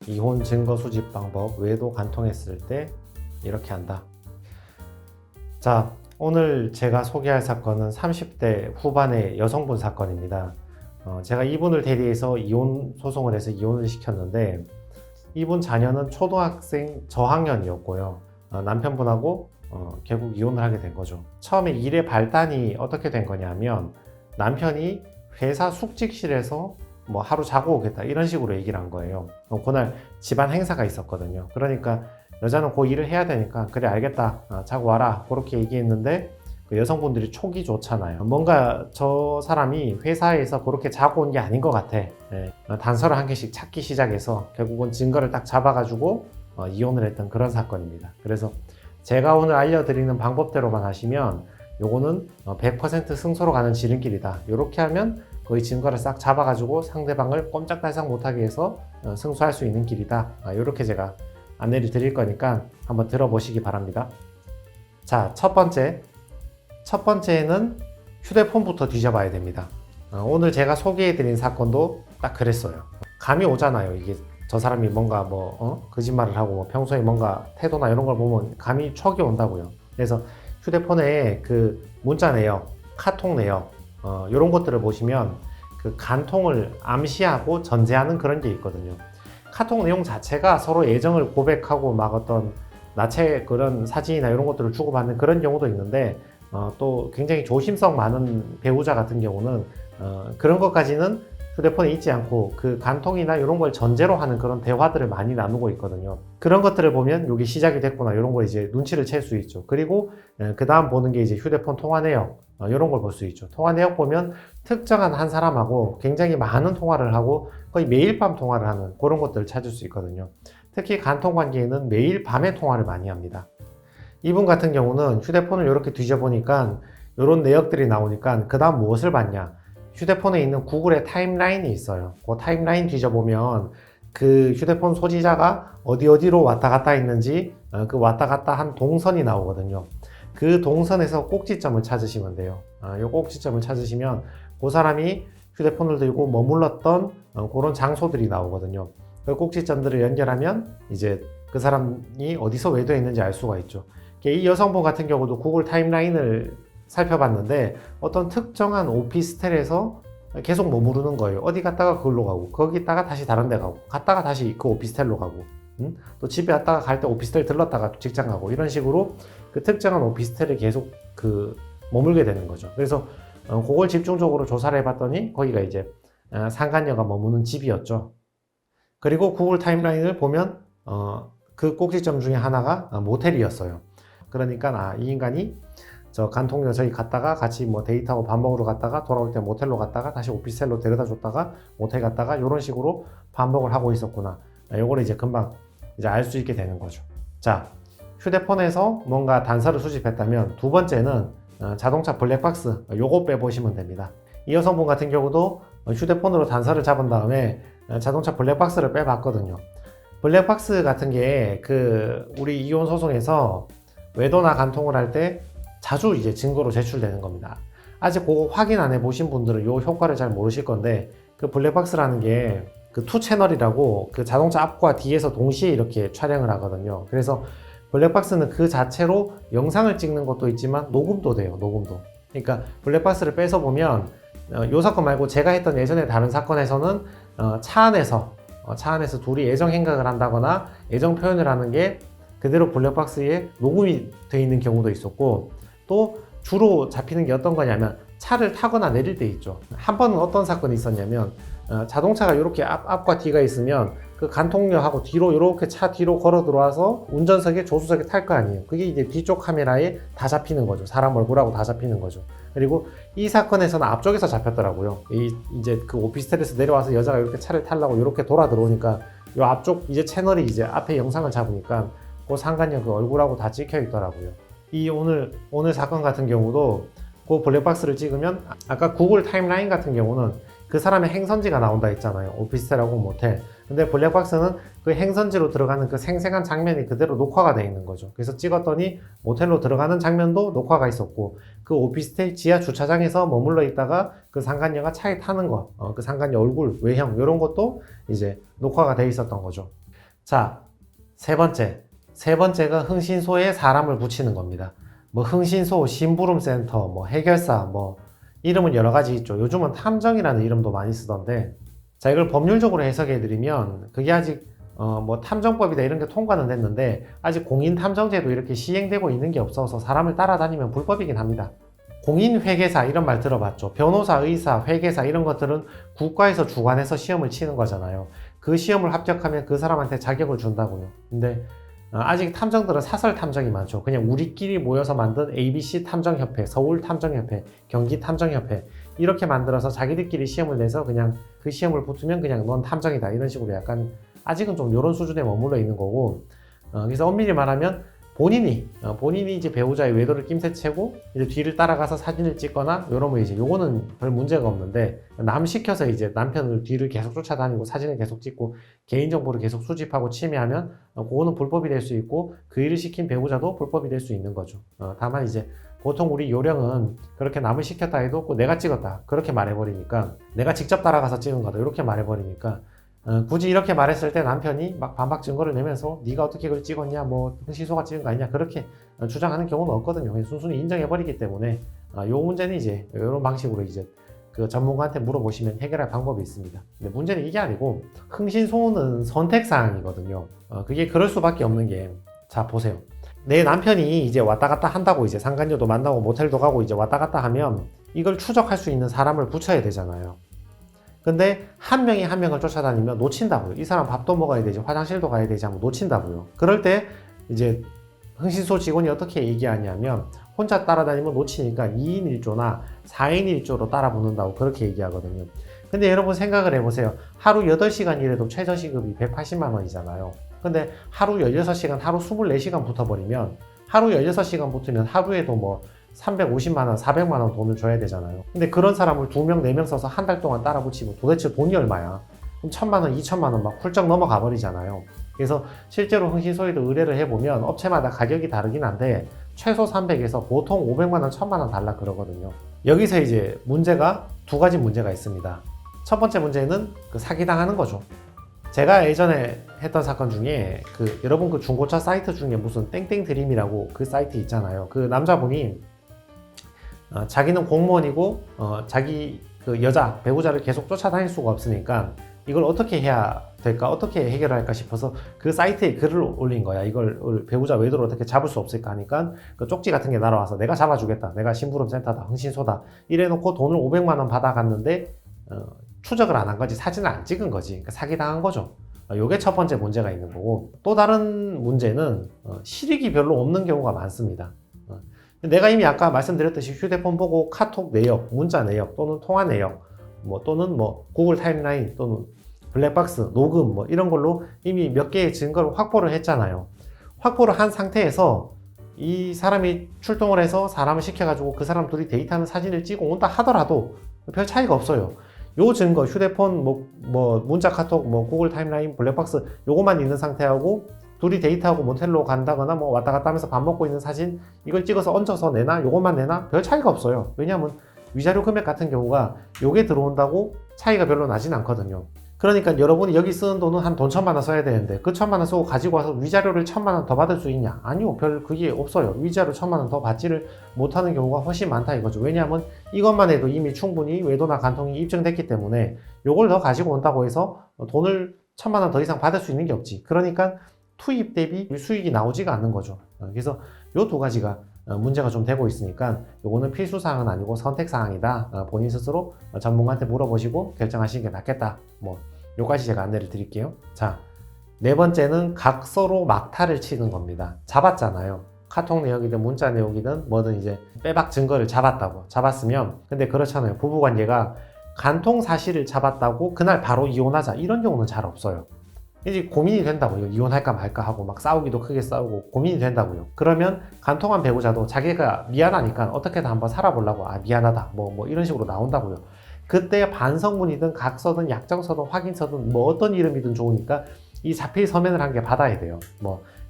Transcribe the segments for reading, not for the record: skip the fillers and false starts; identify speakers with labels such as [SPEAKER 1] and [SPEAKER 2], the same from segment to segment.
[SPEAKER 1] 이혼 증거 수집 방법, 외도 간통했을 때 이렇게 한다. 자, 오늘 제가 소개할 사건은 30대 후반의 여성분 사건입니다. 제가 이분을 대리해서 이혼 소송을 해서 이혼을 시켰는데, 이분 자녀는 초등학생 저학년이었고요. 남편분하고 결국 이혼을 하게 된 거죠. 처음에 일의 발단이 어떻게 된 거냐면, 남편이 회사 숙직실에서 뭐 하루 자고 오겠다 이런 식으로 얘기를 한 거예요. 그날 집안 행사가 있었거든요. 그러니까 여자는 그 일을 해야 되니까 그래 알겠다, 자고 와라, 그렇게 얘기했는데, 그 여성분들이 촉이 좋잖아요. 뭔가 저 사람이 회사에서 그렇게 자고 온 게 아닌 것 같아. 단서를 한 개씩 찾기 시작해서 결국은 증거를 딱 잡아가지고 이혼을 했던 그런 사건입니다. 그래서 제가 오늘 알려드리는 방법대로만 하시면 요거는 100% 승소로 가는 지름길이다. 이렇게 하면 거의 증거를 싹 잡아가지고 상대방을 꼼짝달싹 못하게 해서 승소할 수 있는 길이다. 이렇게 제가 안내를 드릴 거니까 한번 들어보시기 바랍니다. 자, 첫 번째는 휴대폰부터 뒤져봐야 됩니다. 오늘 제가 소개해드린 사건도 딱 그랬어요. 감이 오잖아요. 이게 저 사람이 뭔가 거짓말을 하고 평소에 뭔가 태도나 이런 걸 보면 감이 촉이 온다고요. 그래서 휴대폰에 그 문자 내역, 카톡 내역, 이런 것들을 보시면 그 간통을 암시하고 전제하는 그런 게 있거든요. 카톡 내용 자체가 서로 애정을 고백하고 막 어떤 나체 그런 사진이나 이런 것들을 주고받는 그런 경우도 있는데, 또 굉장히 조심성 많은 배우자 같은 경우는 그런 것까지는 휴대폰에 있지 않고 그 간통이나 이런 걸 전제로 하는 그런 대화들을 많이 나누고 있거든요. 그런 것들을 보면 이게 시작이 됐구나, 이런 걸 이제 눈치를 챌 수 있죠. 그리고 그 다음 보는 게 이제 휴대폰 통화 내역, 이런 걸 볼 수 있죠. 통화 내역 보면 특정한 한 사람하고 굉장히 많은 통화를 하고 거의 매일 밤 통화를 하는 그런 것들을 찾을 수 있거든요. 특히 간통 관계에는 매일 밤에 통화를 많이 합니다. 이분 같은 경우는 휴대폰을 이렇게 뒤져보니까 이런 내역들이 나오니까 그 다음 무엇을 봤냐, 휴대폰에 있는 구글의 타임라인이 있어요. 그 타임라인 뒤져보면 그 휴대폰 소지자가 어디로 왔다 갔다 했는지 그 왔다 갔다 한 동선이 나오거든요. 그 동선에서 꼭지점을 찾으시면 돼요. 이 꼭지점을 찾으시면 그 사람이 휴대폰을 들고 머물렀던 그런 장소들이 나오거든요. 그 꼭지점들을 연결하면 이제 그 사람이 어디서 외도했는지 알 수가 있죠. 이 여성분 같은 경우도 구글 타임라인을 살펴봤는데 어떤 특정한 오피스텔에서 계속 머무르는 거예요. 어디 갔다가 그걸로 가고, 거기 있다가 다시 다른 데 가고, 갔다가 다시 그 오피스텔로 가고, 또 집에 왔다가 갈 때 오피스텔 들렀다가 직장 가고, 이런 식으로 그 특정한 오피스텔에 계속 머물게 되는 거죠. 그래서 그걸 집중적으로 조사를 해봤더니 거기가 이제 상간녀가 머무는 집이었죠. 그리고 구글 타임라인을 보면 그 꼭지점 중에 하나가 모텔이었어요. 그러니까 이 인간이 저 간통녀 저기 갔다가 같이 뭐 데이트하고 밥 먹으러 갔다가 돌아올 때 모텔로 갔다가 다시 오피스텔로 데려다 줬다가 모텔 갔다가 이런 식으로 반복을 하고 있었구나. 요거를 이제 금방 이제 알 수 있게 되는 거죠. 자, 휴대폰에서 뭔가 단서를 수집했다면 두 번째는 자동차 블랙박스, 요거 빼보시면 됩니다. 이 여성분 같은 경우도 휴대폰으로 단서를 잡은 다음에 자동차 블랙박스를 빼봤거든요. 블랙박스 같은 게 우리 이혼 소송에서 외도나 간통을 할 때 자주 이제 증거로 제출되는 겁니다. 아직 그거 확인 안 해보신 분들은 이 효과를 잘 모르실 건데, 그 블랙박스라는 게 그 2채널이라고 그 자동차 앞과 뒤에서 동시에 이렇게 촬영을 하거든요. 그래서 블랙박스는 그 자체로 영상을 찍는 것도 있지만 녹음도 돼요. 녹음도. 그러니까 블랙박스를 빼서 보면 이 사건 말고 제가 했던 예전에 다른 사건에서는 차 안에서 둘이 애정 행각을 한다거나 애정 표현을 하는 게 그대로 블랙박스에 녹음이 되어 있는 경우도 있었고, 또 주로 잡히는 게 어떤 거냐면 차를 타거나 내릴 때 있죠. 한 번은 어떤 사건이 있었냐면 자동차가 이렇게 앞과 뒤가 있으면 그 간통녀하고 뒤로 이렇게 차 뒤로 걸어 들어와서 운전석에 조수석에 탈 거 아니에요. 그게 이제 뒤쪽 카메라에 다 잡히는 거죠. 사람 얼굴하고 다 잡히는 거죠. 그리고 이 사건에서는 앞쪽에서 잡혔더라고요. 이제 그 오피스텔에서 내려와서 여자가 이렇게 차를 타려고 이렇게 돌아 들어오니까 이 앞쪽 이제 채널이 이제 앞에 영상을 잡으니까 그 상간녀 그 얼굴하고 다 찍혀 있더라고요. 이 오늘 사건 같은 경우도 그 블랙박스를 찍으면 아까 구글 타임라인 같은 경우는 그 사람의 행선지가 나온다 했잖아요. 오피스텔하고 모텔. 근데 블랙박스는 그 행선지로 들어가는 그 생생한 장면이 그대로 녹화가 되어 있는 거죠. 그래서 찍었더니 모텔로 들어가는 장면도 녹화가 있었고, 그 오피스텔 지하 주차장에서 머물러 있다가 그 상간녀가 차에 타는 거, 그 상간녀 얼굴, 외형 이런 것도 이제 녹화가 되어 있었던 거죠. 자, 세 번째가 흥신소에 사람을 붙이는 겁니다. 뭐 흥신소, 심부름센터, 뭐 해결사, 뭐 이름은 여러 가지 있죠. 요즘은 탐정이라는 이름도 많이 쓰던데, 자, 이걸 법률적으로 해석해 드리면 그게 아직 뭐 탐정법이다 이런 게 통과는 됐는데 아직 공인탐정제도 이렇게 시행되고 있는 게 없어서 사람을 따라다니면 불법이긴 합니다. 공인회계사 이런 말 들어봤죠. 변호사, 의사, 회계사 이런 것들은 국가에서 주관해서 시험을 치는 거잖아요. 그 시험을 합격하면 그 사람한테 자격을 준다고요. 근데 아직 탐정들은 사설 탐정이 많죠. 그냥 우리끼리 모여서 만든 ABC 탐정협회, 서울 탐정협회, 경기 탐정협회 이렇게 만들어서 자기들끼리 시험을 내서 그냥 그 시험을 붙으면 그냥 넌 탐정이다 이런 식으로 약간 아직은 좀 이런 수준에 머물러 있는 거고, 그래서 엄밀히 말하면 본인이 이제 배우자의 외도를 낌새채고 이제 뒤를 따라가서 사진을 찍거나 이러면 이제 요거는 별 문제가 없는데, 남 시켜서 이제 남편을 뒤를 계속 쫓아다니고 사진을 계속 찍고 개인정보를 계속 수집하고 침해하면 그거는 불법이 될 수 있고 그 일을 시킨 배우자도 불법이 될 수 있는 거죠. 다만 이제 보통 우리 요령은 그렇게 남을 시켰다 해도 내가 찍었다 그렇게 말해버리니까, 내가 직접 따라가서 찍은 거다 이렇게 말해버리니까 굳이 이렇게 말했을 때 남편이 막 반박 증거를 내면서 네가 어떻게 그걸 찍었냐, 뭐 흥신소가 찍은 거 아니냐 그렇게 주장하는 경우는 없거든요. 그냥 순순히 인정해버리기 때문에 요 문제는 이제 이런 방식으로 이제 그 전문가한테 물어보시면 해결할 방법이 있습니다. 근데 문제는 이게 아니고 흥신소는 선택사항이거든요. 그게 그럴 수밖에 없는 게, 자 보세요. 내 남편이 이제 왔다 갔다 한다고 이제 상간녀도 만나고 모텔도 가고 이제 왔다 갔다 하면 이걸 추적할 수 있는 사람을 붙여야 되잖아요. 근데 한 명이 한 명을 쫓아다니면 놓친다고요. 이 사람 밥도 먹어야 되지, 화장실도 가야 되지 하면 놓친다고요. 그럴 때 이제 흥신소 직원이 어떻게 얘기하냐면 혼자 따라다니면 놓치니까 2인 1조나 4인 1조로 따라 붙는다고 그렇게 얘기하거든요. 근데 여러분 생각을 해보세요. 하루 8시간 일해도 최저시급이 180만 원이잖아요. 근데 하루 16시간, 하루 24시간 붙어버리면 하루 16시간 붙으면 하루에도 뭐 350만 원, 400만 원 돈을 줘야 되잖아요. 근데 그런 사람을 2명, 4명 써서 한 달 동안 따라 붙이면 도대체 돈이 얼마야? 그럼 1000만 원, 2000만 원 막 훌쩍 넘어가 버리잖아요. 그래서 실제로 흥신소에도 의뢰를 해보면 업체마다 가격이 다르긴 한데 최소 300에서 보통 500만 원, 1000만 원 달라 그러거든요. 여기서 이제 문제가 두 가지 문제가 있습니다. 첫 번째 문제는 그 사기당하는 거죠. 제가 예전에 했던 사건 중에 여러분 그 중고차 사이트 중에 무슨 땡땡 드림이라고 그 사이트 있잖아요. 그 남자분이 자기는 공무원이고 자기 그 여자 배우자를 계속 쫓아다닐 수가 없으니까 이걸 어떻게 해야 될까, 어떻게 해결할까 싶어서 그 사이트에 글을 올린 거야. 이걸 배우자 외도를 어떻게 잡을 수 없을까 하니까 그 쪽지 같은 게 날아와서 내가 잡아주겠다, 내가 심부름센터다, 흥신소다 이래놓고 돈을 500만 원 받아갔는데 추적을 안 한 거지, 사진을 안 찍은 거지. 그러니까 사기당한 거죠. 요게 첫 번째 문제가 있는 거고, 또 다른 문제는 실익이 별로 없는 경우가 많습니다. 내가 이미 아까 말씀드렸듯이 휴대폰 보고 카톡 내역, 문자 내역 또는 통화 내역, 또는 구글 타임라인 또는 블랙박스, 녹음 이런 걸로 이미 몇 개의 증거를 확보를 했잖아요. 확보를 한 상태에서 이 사람이 출동을 해서 사람을 시켜가지고 그 사람 둘이 데이트하는 사진을 찍어 온다 하더라도 별 차이가 없어요. 요 증거, 휴대폰, 문자, 카톡, 구글 타임라인, 블랙박스 요것만 있는 상태하고 둘이 데이트하고 모텔로 간다거나 왔다 갔다 하면서 밥 먹고 있는 사진 이걸 찍어서 얹어서 내나 요것만 내나 별 차이가 없어요. 왜냐하면 위자료 금액 같은 경우가 요게 들어온다고 차이가 별로 나진 않거든요. 그러니까 여러분이 여기 쓰는 돈은 한 돈 1000만 원 써야 되는데 그 1000만 원 쓰고 가지고 와서 위자료를 1000만 원 더 받을 수 있냐? 아니요, 별 그게 없어요. 위자료 1000만 원 더 받지를 못하는 경우가 훨씬 많다 이거죠. 왜냐하면 이것만 해도 이미 충분히 외도나 간통이 입증됐기 때문에 요걸 더 가지고 온다고 해서 돈을 1000만 원 더 이상 받을 수 있는 게 없지. 그러니까 투입 대비 수익이 나오지가 않는 거죠. 그래서 요 두 가지가 문제가 좀 되고 있으니까 요거는 필수사항은 아니고 선택사항이다. 본인 스스로 전문가한테 물어보시고 결정하시는 게 낫겠다. 요까지 제가 안내를 드릴게요. 자, 네 번째는 각서로 막타를 치는 겁니다. 잡았잖아요. 카톡 내역이든 문자 내역이든 뭐든 이제 빼박 증거를 잡았으면, 근데 그렇잖아요. 부부관계가 간통 사실을 잡았다고 그날 바로 이혼하자 이런 경우는 잘 없어요. 이제 고민이 된다고요. 이혼할까 말까 하고 막 싸우기도 크게 싸우고 고민이 된다고요. 그러면 간통한 배우자도 자기가 미안하니까 어떻게든 한번 살아보려고 미안하다 이런 식으로 나온다고요. 그때 반성문이든 각서든 약정서든 확인서든 어떤 이름이든 좋으니까 이 자필 서면을 한 개 받아야 돼요.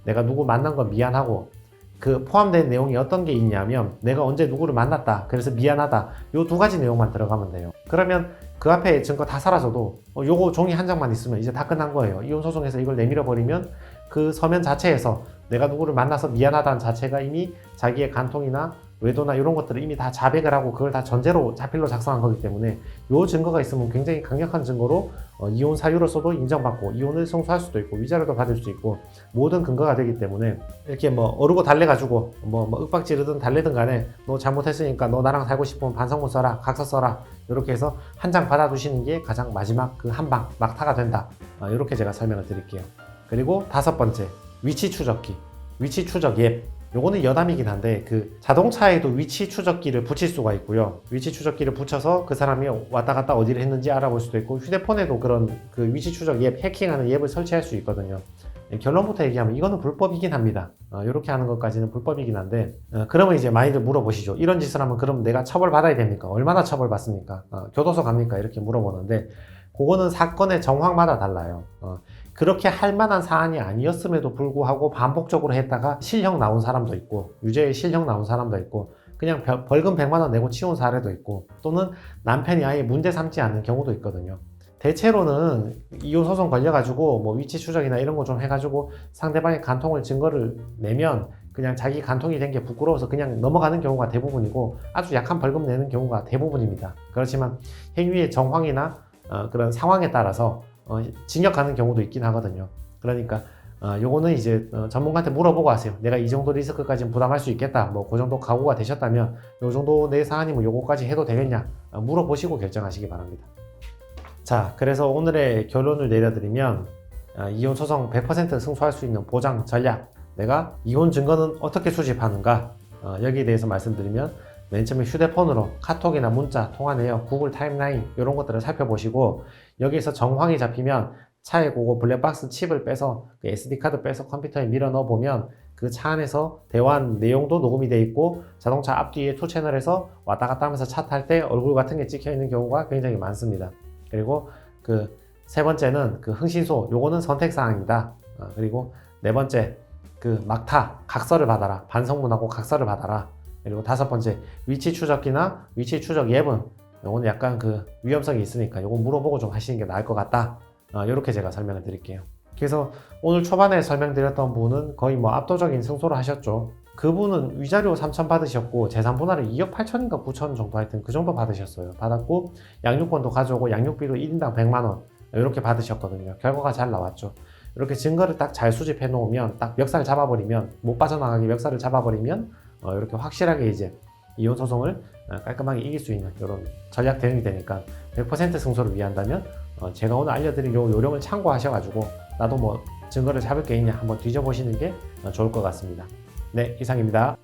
[SPEAKER 1] 내가 누구 만난 건 미안하고 그 포함된 내용이 어떤 게 있냐면 내가 언제 누구를 만났다 그래서 미안하다 요 두 가지 내용만 들어가면 돼요. 그러면 그 앞에 증거 다 사라져도 요거 종이 한 장만 있으면 이제 다 끝난 거예요. 이혼소송에서 이걸 내밀어 버리면 그 서면 자체에서 내가 누구를 만나서 미안하다는 자체가 이미 자기의 간통이나 외도나 이런 것들을 이미 다 자백을 하고 그걸 다 전제로 자필로 작성한 거기 때문에 요 증거가 있으면 굉장히 강력한 증거로 이혼 사유로서도 인정받고 이혼을 성사할 수도 있고 위자료도 받을 수 있고 모든 근거가 되기 때문에 이렇게 뭐 어르고 달래가지고 뭐 윽박 지르든 달래든 간에 너 잘못했으니까 너 나랑 살고 싶으면 반성문 써라 각서 써라 이렇게 해서 한 장 받아두시는 게 가장 마지막 그 한 방 막타가 된다. 이렇게 제가 설명을 드릴게요. 그리고 다섯 번째 위치 추적기 위치 추적 앱 요거는 여담이긴 한데 그 자동차에도 위치 추적기를 붙일 수가 있고요. 위치 추적기를 붙여서 그 사람이 왔다 갔다 어디를 했는지 알아볼 수도 있고 휴대폰에도 그런 그 위치 추적 앱 해킹하는 앱을 설치할 수 있거든요. 결론부터 얘기하면 이거는 불법이긴 합니다. 이렇게 하는 것까지는 불법이긴 한데 그러면 이제 많이들 물어보시죠. 이런 짓을 하면 그럼 내가 처벌받아야 됩니까? 얼마나 처벌받습니까? 교도소 갑니까? 이렇게 물어보는데 그거는 사건의 정황마다 달라요. 그렇게 할 만한 사안이 아니었음에도 불구하고 반복적으로 했다가 실형 나온 사람도 있고 유죄의 실형 나온 사람도 있고 그냥 벌금 100만 원 내고 치운 사례도 있고 또는 남편이 아예 문제 삼지 않는 경우도 있거든요. 대체로는 이혼 소송 걸려가지고 뭐 위치 추적이나 이런 거 좀 해가지고 상대방의 간통을 증거를 내면 그냥 자기 간통이 된 게 부끄러워서 그냥 넘어가는 경우가 대부분이고 아주 약한 벌금 내는 경우가 대부분입니다. 그렇지만 행위의 정황이나 그런 상황에 따라서 징역 가는 경우도 있긴 하거든요. 그러니까 요거는 이제 전문가한테 물어보고 하세요. 내가 이 정도 리스크까지는 부담할 수 있겠다. 뭐 그 정도 각오가 되셨다면 요 정도 내 사안이면 요거까지 해도 되겠냐 물어보시고 결정하시기 바랍니다. 자, 그래서 오늘의 결론을 내려드리면 이혼 소송 100% 승소할 수 있는 보장 전략 내가 이혼 증거는 어떻게 수집하는가 여기에 대해서 말씀드리면 맨 처음에 휴대폰으로 카톡이나 문자, 통화 내역, 구글 타임라인 이런 것들을 살펴보시고 여기에서 정황이 잡히면 차에 그거 블랙박스 칩을 빼서 그 SD카드 빼서 컴퓨터에 밀어 넣어보면 그 차 안에서 대화한 내용도 녹음이 돼 있고 자동차 앞뒤에 투 채널에서 왔다 갔다 하면서 차 탈 때 얼굴 같은 게 찍혀 있는 경우가 굉장히 많습니다. 그리고 그 세 번째는 그 흥신소 요거는 선택사항이다. 그리고 네 번째 그 막타 각서를 받아라. 반성문하고 각서를 받아라. 그리고 다섯 번째 위치 추적기나 위치 추적 앱은 요거는 약간 그 위험성이 있으니까 요거 물어보고 좀 하시는 게 나을 것 같다. 이렇게 제가 설명을 드릴게요. 그래서 오늘 초반에 설명드렸던 분은 거의 뭐 압도적인 승소를 하셨죠. 그분은 위자료 3천 받으셨고 재산 분할을 2억 8천인가 9천 정도 하여튼 그 정도 받으셨어요. 받았고 양육권도 가져오고 양육비도 1인당 100만 원 이렇게 받으셨거든요. 결과가 잘 나왔죠. 이렇게 증거를 딱 잘 수집해 놓으면 딱 멱살 잡아버리면 못 빠져나가게 멱살을 잡아버리면 이렇게 확실하게 이제 이혼 소송을 깔끔하게 이길 수 있는 이런 전략 대응이 되니까 100% 승소를 위한다면 제가 오늘 알려드린 요 요령을 참고하셔가지고 나도 뭐 증거를 잡을 게 있냐 한번 뒤져보시는 게 좋을 것 같습니다. 네, 이상입니다.